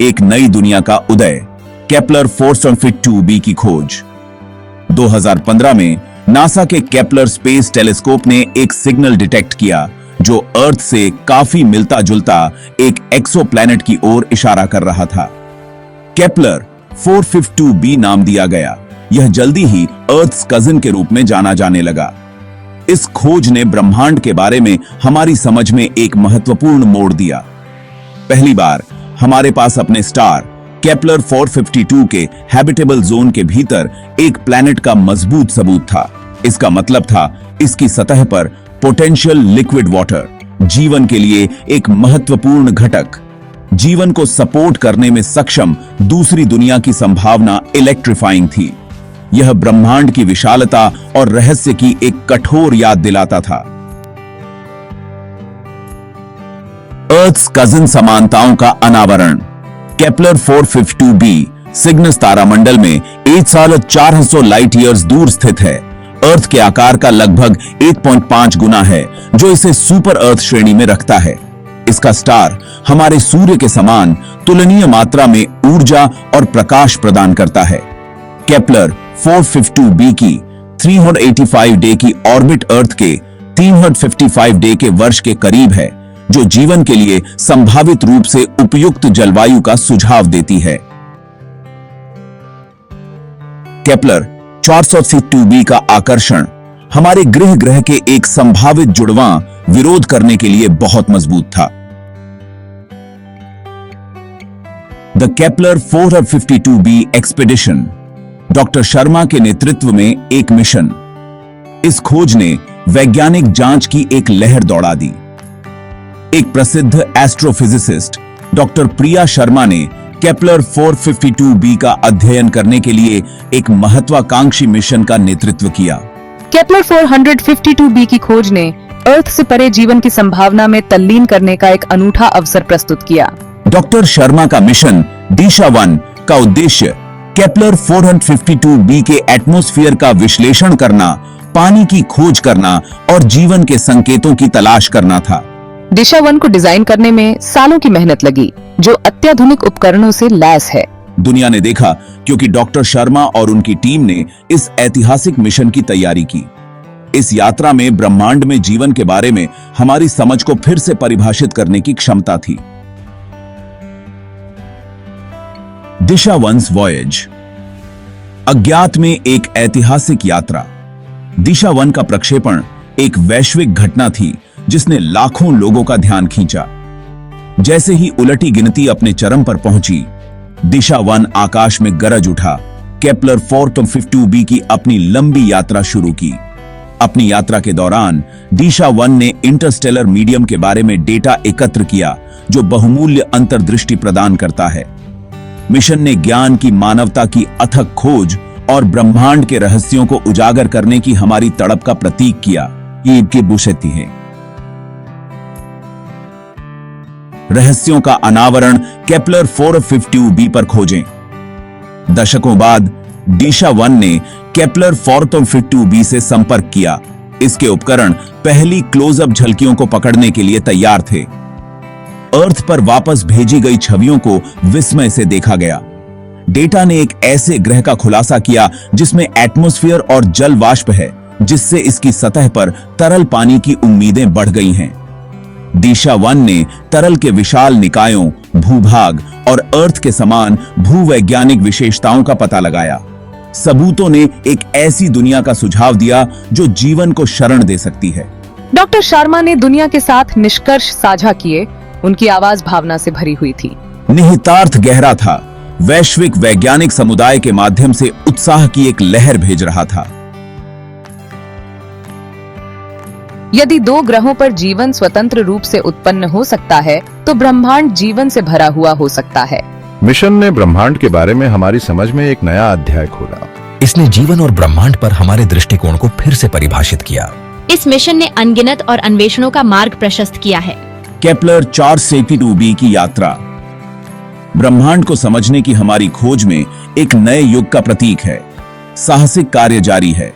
एक नई दुनिया का उदय, केपलर 452b की खोज। 2015 में नासा के केपलर स्पेस टेलीस्कोप ने एक सिग्नल डिटेक्ट किया जो अर्थ से काफी मिलता जुलता एक एक्सोप्लैनेट की ओर इशारा कर रहा था। केपलर 452b नाम दिया गया। यह जल्दी ही अर्थ्स कजिन के रूप में जाना जाने लगा। इस खोज ने ब्रह्मांड के बारे में हमारी समझ में एक महत्वपूर्ण मोड़ दिया। पहली बार हमारे पास अपने स्टार केपलर 452 के हैबिटेबल जोन के भीतर एक प्लैनेट का मजबूत सबूत था। इसका मतलब था इसकी सतह पर पोटेंशियल लिक्विड वाटर, जीवन के लिए एक महत्वपूर्ण घटक, जीवन को सपोर्ट करने में सक्षम दूसरी दुनिया की संभावना इलेक्ट्रीफाइंग थी। यह ब्रह्मांड की विशालता और रहस्य की एक कठोर याद दिलाता था। अर्थ्स कजिन समानताओं का अनावरण। केपलर 452b सिग्नस तारामंडल में 1,400 लाइट ईयर्स दूर स्थित है। अर्थ के आकार का लगभग 1.5 गुना है, जो इसे सुपर अर्थ श्रेणी में रखता है। इसका स्टार हमारे सूर्य के समान तुलनीय मात्रा में ऊर्जा और प्रकाश प्रदान करता है। केपलर 452b की 385 डे की ऑर्बिट अर्थ के 355 डे के वर्ष के करीब है, जो जीवन के लिए संभावित रूप से उपयुक्त जलवायु का सुझाव देती है। केपलर 482b का आकर्षण हमारे ग्रह के एक संभावित जुड़वां विरोध करने के लिए बहुत मजबूत था। The Kepler 452b expedition, doctor Sharma के नेतृत्व में एक मिशन। इस खोज ने वैज्ञानिक जांच की एक लहर दौड़ा दी। एक प्रसिद्ध एस्ट्रोफिजिसिस्ट डॉक्टर प्रिया शर्मा ने केपलर 452b का अध्ययन करने के लिए एक महत्वाकांक्षी मिशन का नेतृत्व किया। केपलर 452b की खोज ने अर्थ से परे जीवन की संभावना में तल्लीन करने का एक अनूठा अवसर प्रस्तुत किया। डॉक्टर शर्मा का मिशन दिशा-1 का उद्देश्य केपलर 452b के एटमॉस्फेयर का विश्लेषण करना, पानी की खोज करना और जीवन के संकेतों की तलाश करना था। दिशा-1 को डिजाइन करने में सालों की मेहनत लगी, जो अत्याधुनिक उपकरणों से लैस है। दुनिया ने देखा क्योंकि डॉक्टर शर्मा और उनकी टीम ने इस ऐतिहासिक मिशन की तैयारी की। इस यात्रा में ब्रह्मांड में जीवन के बारे में हमारी समझ को फिर से परिभाषित करने की क्षमता थी। दिशा-1 वॉयेज, अज्ञात में एक ऐतिहासिक यात्रा। दिशा-1 का प्रक्षेपण एक वैश्विक घटना थी जिसने लाखों लोगों का ध्यान खींचा। जैसे ही उलटी गिनती अपने चरम पर पहुंची, दिशा-1 आकाश में गरज उठा। केपलर 452b की अपनी लंबी यात्रा शुरू की। अपनी यात्रा के दौरान दिशा-1 ने इंटरस्टेलर मीडियम के बारे में डेटा एकत्र किया, जो बहुमूल्य अंतर्दृष्टि प्रदान करता है। मिशन ने ज्ञान की, मानवता की अथक खोज और ब्रह्मांड के रहस्यों को उजागर करने की हमारी तड़प का प्रतीक किया। ये इनकी बुशती है। रहस्यों का अनावरण केपलर 452b पर खोजें। दशकों बाद दिशा-1 ने केपलर 452b से संपर्क किया। इसके उपकरण पहली क्लोजअप झलकियों को पकड़ने के लिए तैयार थे। अर्थ पर वापस भेजी गई छवियों को विस्मय से देखा गया। डेटा ने एक ऐसे ग्रह का खुलासा किया जिसमें एटमॉस्फेयर और जल वाष्प है, जिससे इसकी सतह पर तरल पानी की उम्मीदें बढ़ गई हैं। दिशा-1 ने तरल के विशाल निकायों, भूभाग और अर्थ के समान भूवैज्ञानिक विशेषताओं का पता लगाया। सबूतों ने एक ऐसी दुनिया का सुझाव दिया जो जीवन को शरण दे सकती है। डॉक्टर शर्मा ने दुनिया के साथ निष्कर्ष साझा किए। उनकी आवाज भावना से भरी हुई थी। निहितार्थ गहरा था। वैश्विक वैज्ञानिक समुदाय के माध्यम से उत्साह की एक लहर भेज रहा था। यदि 2 ग्रहों पर जीवन स्वतंत्र रूप से उत्पन्न हो सकता है, तो ब्रह्मांड जीवन से भरा हुआ हो सकता है। मिशन ने ब्रह्मांड के बारे में हमारी समझ में एक नया अध्याय खोला। इसने जीवन और ब्रह्मांड पर हमारे दृष्टिकोण को फिर से परिभाषित किया। इस मिशन ने अनगिनत और अन्वेषणों का मार्ग प्रशस्त किया है। केपलर 452b की यात्रा ब्रह्मांड को समझने की हमारी खोज में एक नए युग का प्रतीक है। साहसिक कार्य जारी है।